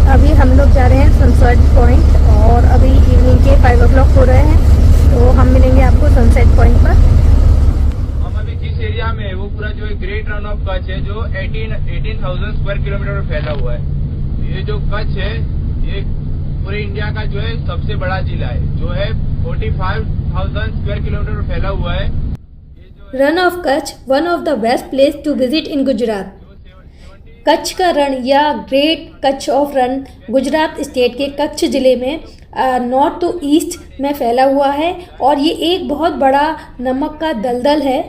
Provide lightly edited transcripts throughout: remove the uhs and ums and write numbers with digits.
अभी हम लोग जा रहे हैं सनसेट पॉइंट और अभी इवनिंग के 5 o'clock हो रहे हैं, तो हम मिलेंगे आपको सनसेट पॉइंट पर। हम अभी जिस एरिया में है वो पूरा जो है ग्रेट रन ऑफ कच्छ है, जो 18,000 स्क्वायर किलोमीटर में फैला हुआ है। ये जो कच्छ है ये पूरे इंडिया का जो है सबसे बड़ा जिला है, जो है 45,000 स्क्वायर किलोमीटर में फैला हुआ है। Rann of Kutch one of the best place to visit in Gujarat. Kutch का रण या great Kutch of Rann Gujarat state के कच्छ ज़िले में नॉर्थ टू ईस्ट में फैला हुआ है और ये एक बहुत बड़ा नमक का दलदल है।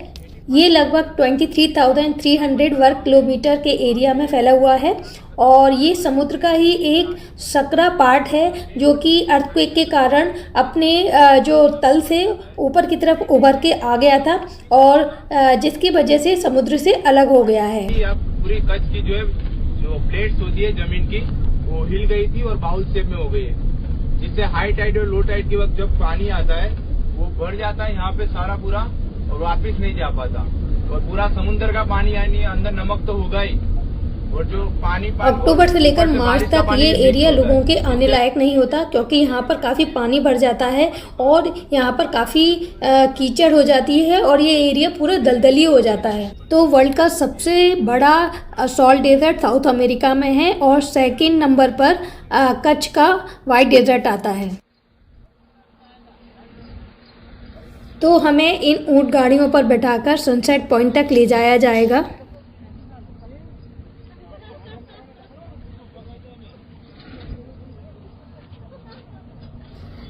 ये लगभग 23,300 वर्ग किलोमीटर के एरिया में फैला हुआ है और ये समुद्र का ही एक सकरा पार्ट है जो कि अर्थक्वेक के कारण अपने जो तल से ऊपर की तरफ उभर के आ गया था और जिसकी वजह से समुद्र से अलग हो गया है। पूरी कच्छ की जो प्लेट्स होती है जमीन की वो हिल गई थी और बाउल शेप में हो गई है, जिससे हाई टाइड और लो टाइड के वक्त जब पानी आता है वो बढ़ जाता है यहाँ पे सारा पूरा और वापस नहीं जा पाता और पूरा समुद्र का पानी यानी अंदर नमक तो होगा ही। और जो पानी अक्टूबर से लेकर मार्च तक ये एरिया लोगों के आने लायक नहीं होता क्योंकि यहाँ पर काफ़ी पानी भर जाता है और यहाँ पर काफ़ी कीचड़ हो जाती है और ये एरिया पूरा दलदली हो जाता है। तो वर्ल्ड का सबसे बड़ा सॉल्ट डेजर्ट साउथ अमेरिका में है और सेकंड नंबर पर कच्छ का वाइट डेजर्ट आता है। तो हमें इन ऊंट गाड़ियों पर बैठाकर सनसेट पॉइंट तक ले जाया जाएगा।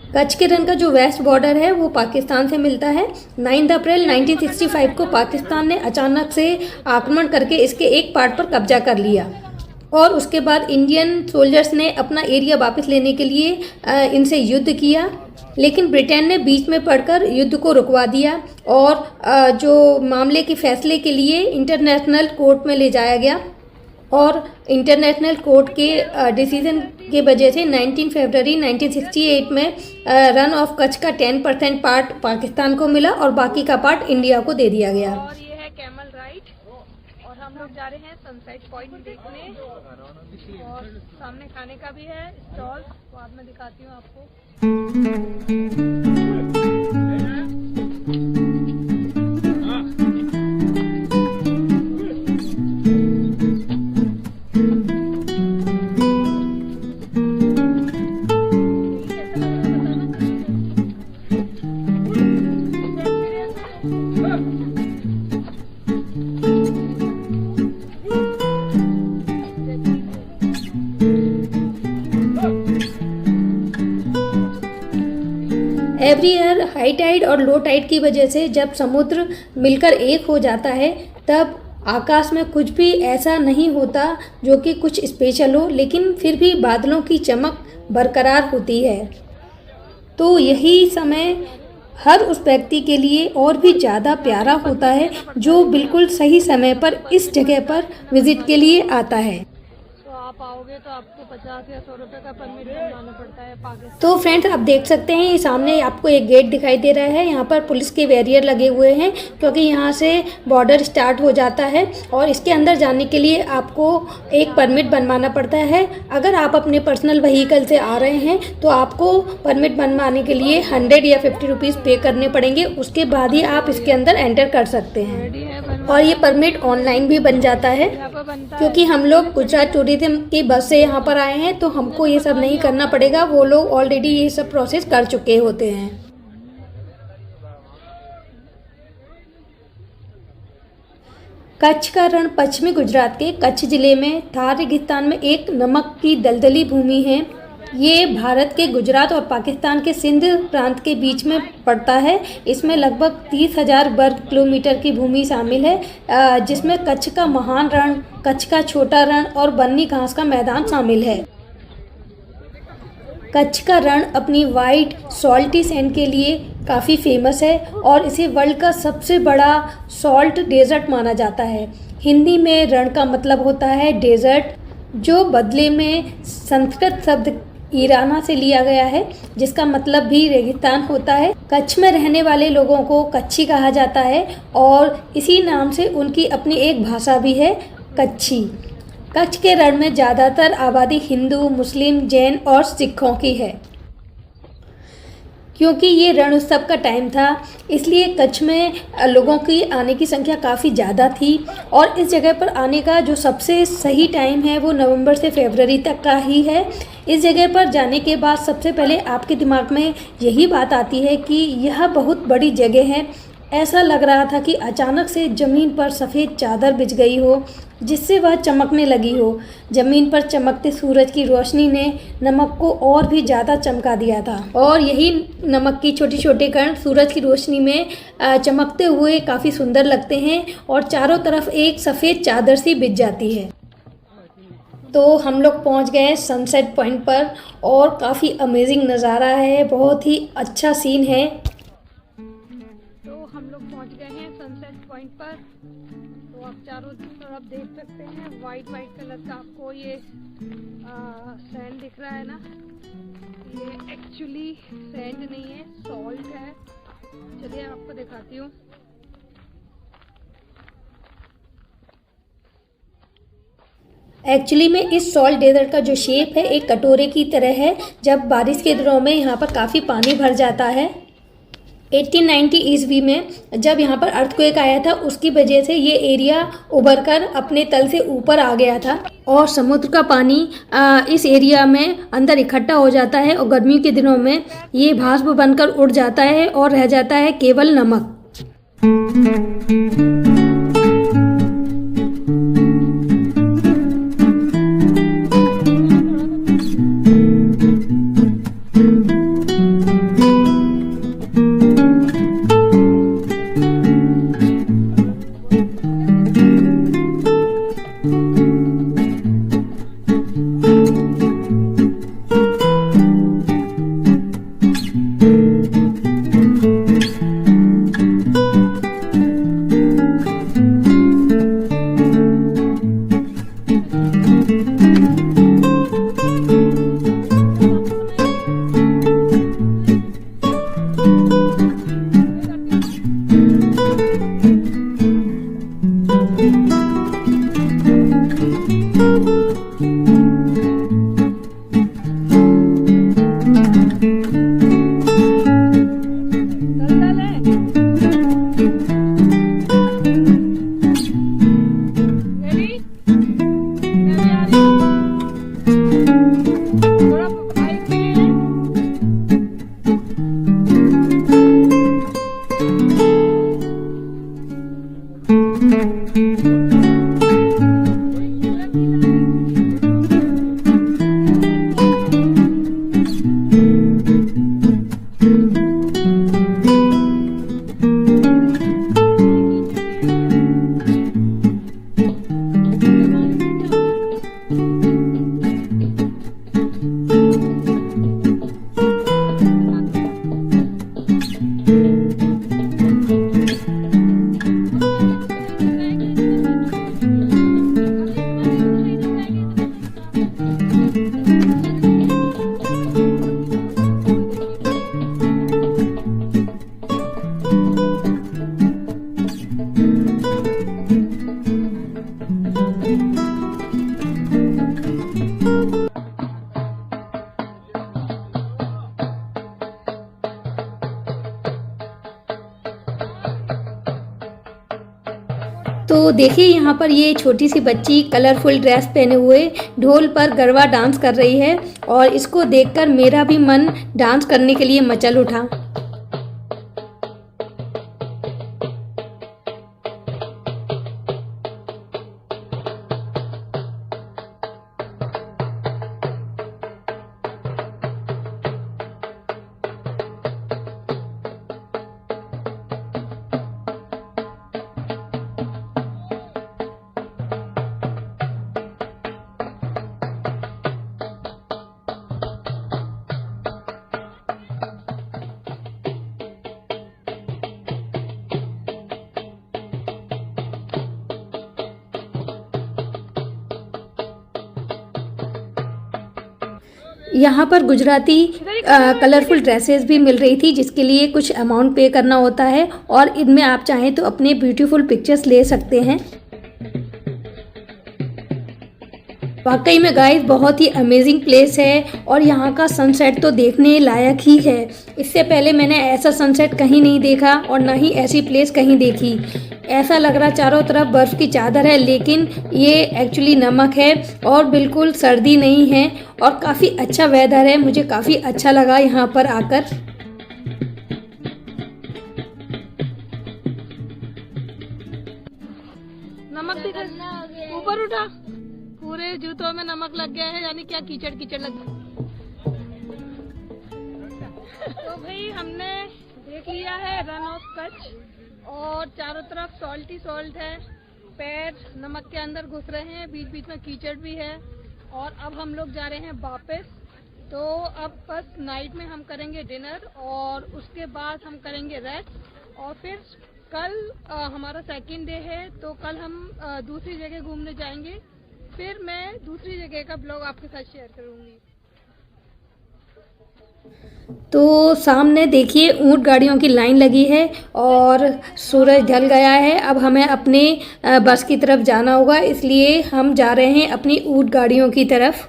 कच्छ के रण का जो वेस्ट बॉर्डर है वो पाकिस्तान से मिलता है। 9 अप्रैल 1965 को पाकिस्तान ने अचानक से आक्रमण करके इसके एक पार्ट पर कब्जा कर लिया और उसके बाद इंडियन सोल्जर्स ने अपना एरिया वापस लेने के लिए इनसे युद्ध किया, लेकिन ब्रिटेन ने बीच में पड़कर युद्ध को रुकवा दिया और जो मामले के फैसले के लिए इंटरनेशनल कोर्ट में ले जाया गया और इंटरनेशनल कोर्ट के डिसीजन के वजह से 19 फरवरी 1968 में रन ऑफ कच्छ का 10% पार्ट पाकिस्तान को मिला और बाकी का पार्ट इंडिया को दे दिया गया। और ये है कैमल राइड और हम लोग जा रहे हैं सनसेट पॉइंट देखने और सामने खाने का भी है स्टॉल, बाद में दिखाती हूँ आपको। एवरी ईयर हाई टाइड और लो टाइड की वजह से जब समुद्र मिलकर एक हो जाता है तब आकाश में कुछ भी ऐसा नहीं होता जो कि कुछ स्पेशल हो, लेकिन फिर भी बादलों की चमक बरकरार होती है। तो यही समय हर उस व्यक्ति के लिए और भी ज़्यादा प्यारा होता है जो बिल्कुल सही समय पर इस जगह पर विजिट के लिए आता है। आप आओगे तो आपको 50 या 100 रुपये का परमिट बनवाना पड़ता है पाकिस्तान। तो फ्रेंड्स आप देख सकते हैं ये सामने आपको एक गेट दिखाई दे रहा है। यहाँ पर पुलिस के बैरियर लगे हुए हैं क्योंकि यहाँ से बॉर्डर स्टार्ट हो जाता है और इसके अंदर जाने के लिए आपको एक परमिट बनवाना पड़ता है। अगर आप अपने पर्सनल व्हीकल से आ रहे हैं तो आपको परमिट बनवाने के लिए 100 या 50 रुपीज़ पे करने पड़ेंगे, उसके बाद ही आप इसके अंदर एंटर कर सकते हैं। और ये परमिट ऑनलाइन भी बन जाता है क्योंकि हम लोग गुजरात टूरिज्म की बस से यहाँ पर आए हैं तो हमको ये सब नहीं करना पड़ेगा, वो लोग ऑलरेडी ये सब प्रोसेस कर चुके होते हैं। कच्छ का रण पश्चिमी गुजरात के कच्छ जिले में थार रेगिस्तान में एक नमक की दलदली भूमि है। ये भारत के गुजरात और पाकिस्तान के सिंध प्रांत के बीच में पड़ता है। इसमें लगभग 30,000 वर्ग किलोमीटर की भूमि शामिल है, जिसमें कच्छ का महान रण, कच्छ का छोटा रण और बन्नी घास का मैदान शामिल है। कच्छ का रण अपनी वाइट सॉल्टी सैंड के लिए काफ़ी फेमस है और इसे वर्ल्ड का सबसे बड़ा सॉल्ट डेजर्ट माना जाता है। हिंदी में रण का मतलब होता है डेजर्ट, जो बदले में संस्कृत शब्द ईराना से लिया गया है, जिसका मतलब भी रेगिस्तान होता है। कच्छ में रहने वाले लोगों को कच्छी कहा जाता है और इसी नाम से उनकी अपनी एक भाषा भी है, कच्छी। कच्छ के रण में ज़्यादातर आबादी हिंदू, मुस्लिम, जैन और सिखों की है। क्योंकि ये रण उत्सव का टाइम था, इसलिए कच्छ में लोगों की आने की संख्या काफ़ी ज़्यादा थी और इस जगह पर आने का जो सबसे सही टाइम है वो नवंबर से फरवरी तक का ही है। इस जगह पर जाने के बाद सबसे पहले आपके दिमाग में यही बात आती है कि यह बहुत बड़ी जगह है। ऐसा लग रहा था कि अचानक से ज़मीन पर सफ़ेद चादर बिछ गई हो, जिससे वह चमकने लगी हो। ज़मीन पर चमकते सूरज की रोशनी ने नमक को और भी ज़्यादा चमका दिया था और यही नमक की छोटे छोटे कण सूरज की रोशनी में चमकते हुए काफ़ी सुंदर लगते हैं और चारों तरफ एक सफ़ेद चादर सी बिछ जाती है। तो हम लोग पहुंच गए सनसेट पॉइंट पर और काफ़ी अमेजिंग नज़ारा है, बहुत ही अच्छा सीन है। तो हम लोग पहुंच गए हैं सनसेट पॉइंट पर। तो आप चारों तरफ देख सकते हैं वाइट कलर का आपको ये सैंड दिख रहा है ना, ये एक्चुअली सैंड नहीं है, सॉल्ट है। चलिए आपको दिखाती हूँ। एक्चुअली में इस सॉल्ट डेजर्ट का जो शेप है एक कटोरे की तरह है। जब बारिश के दिनों में यहाँ पर काफ़ी पानी भर जाता है। 1890 ईस्वी में जब यहाँ पर अर्थक्वेक आया था, उसकी वजह से ये एरिया उभर कर अपने तल से ऊपर आ गया था और समुद्र का पानी इस एरिया में अंदर इकट्ठा हो जाता है और गर्मी के दिनों में ये भाप बनकर उड़ जाता है और रह जाता है केवल नमक। तो देखिए यहाँ पर ये छोटी सी बच्ची कलरफुल ड्रेस पहने हुए ढोल पर गरबा डांस कर रही है और इसको देखकर मेरा भी मन डांस करने के लिए मचल उठा। यहाँ पर गुजराती कलरफुल ड्रेसेस भी मिल रही थी, जिसके लिए कुछ अमाउंट पे करना होता है और इनमें आप चाहें तो अपने ब्यूटीफुल पिक्चर्स ले सकते हैं। वाकई में गाइस बहुत ही अमेजिंग प्लेस है और यहाँ का सनसेट तो देखने लायक ही है। इससे पहले मैंने ऐसा सनसेट कहीं नहीं देखा और ना ही ऐसी प्लेस कहीं देखी। ऐसा लग रहा चारों तरफ बर्फ़ की चादर है, लेकिन ये एक्चुअली नमक है और बिल्कुल सर्दी नहीं है और काफ़ी अच्छा वेदर है। मुझे काफ़ी अच्छा लगा यहाँ पर आकर। नमक दिखा, ऊपर उठा, पूरे जूतों में नमक लग गया है, यानी क्या कीचड़ कीचड़ लग गया। तो भाई हमने देख लिया है रन ऑफ कच्छ और चारों तरफ सॉल्ट ही सॉल्ट है, पैर नमक के अंदर घुस रहे हैं, बीच बीच में कीचड़ भी है। और अब हम लोग जा रहे हैं वापस। तो अब बस नाइट में हम करेंगे डिनर और उसके बाद हम करेंगे रेस्ट और फिर कल हमारा सेकंड डे है, तो कल हम दूसरी जगह घूमने जाएंगे। फिर मैं दूसरी जगह का ब्लॉग आपके साथ शेयर करूंगी। तो सामने देखिए ऊंट गाड़ियों की लाइन लगी है और सूरज ढल गया है। अब हमें अपने बस की तरफ जाना होगा, इसलिए हम जा रहे हैं अपनी ऊंट गाड़ियों की तरफ।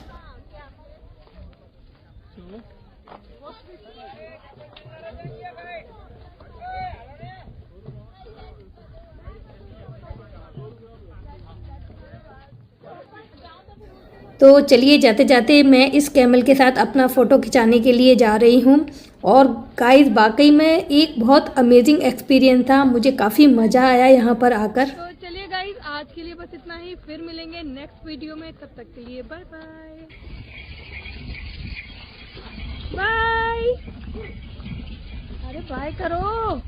तो चलिए जाते जाते मैं इस कैमल के साथ अपना फ़ोटो खिंचाने के लिए जा रही हूँ। और गाइस वाकई में एक बहुत अमेजिंग एक्सपीरियंस था, मुझे काफ़ी मज़ा आया यहाँ पर आकर। तो चलिए गाइस आज के लिए बस इतना ही, फिर मिलेंगे नेक्स्ट वीडियो में, तब तक के लिए बाय बाय बाय। अरे बाय करो,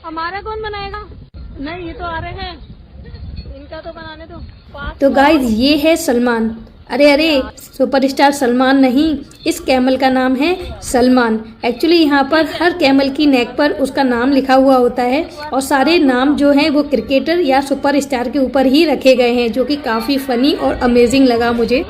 हमारा कौन बनाएगा? नहीं ये तो आ रहे हैं, इनका तो बनाने दो। तो गाइस ये है सलमान। अरे सुपरस्टार सलमान नहीं, इस कैमल का नाम है सलमान। एक्चुअली यहाँ पर हर कैमल की नेक पर उसका नाम लिखा हुआ होता है और सारे नाम जो हैं वो क्रिकेटर या सुपरस्टार के ऊपर ही रखे गए हैं, जो कि काफ़ी फ़नी और अमेजिंग लगा मुझे।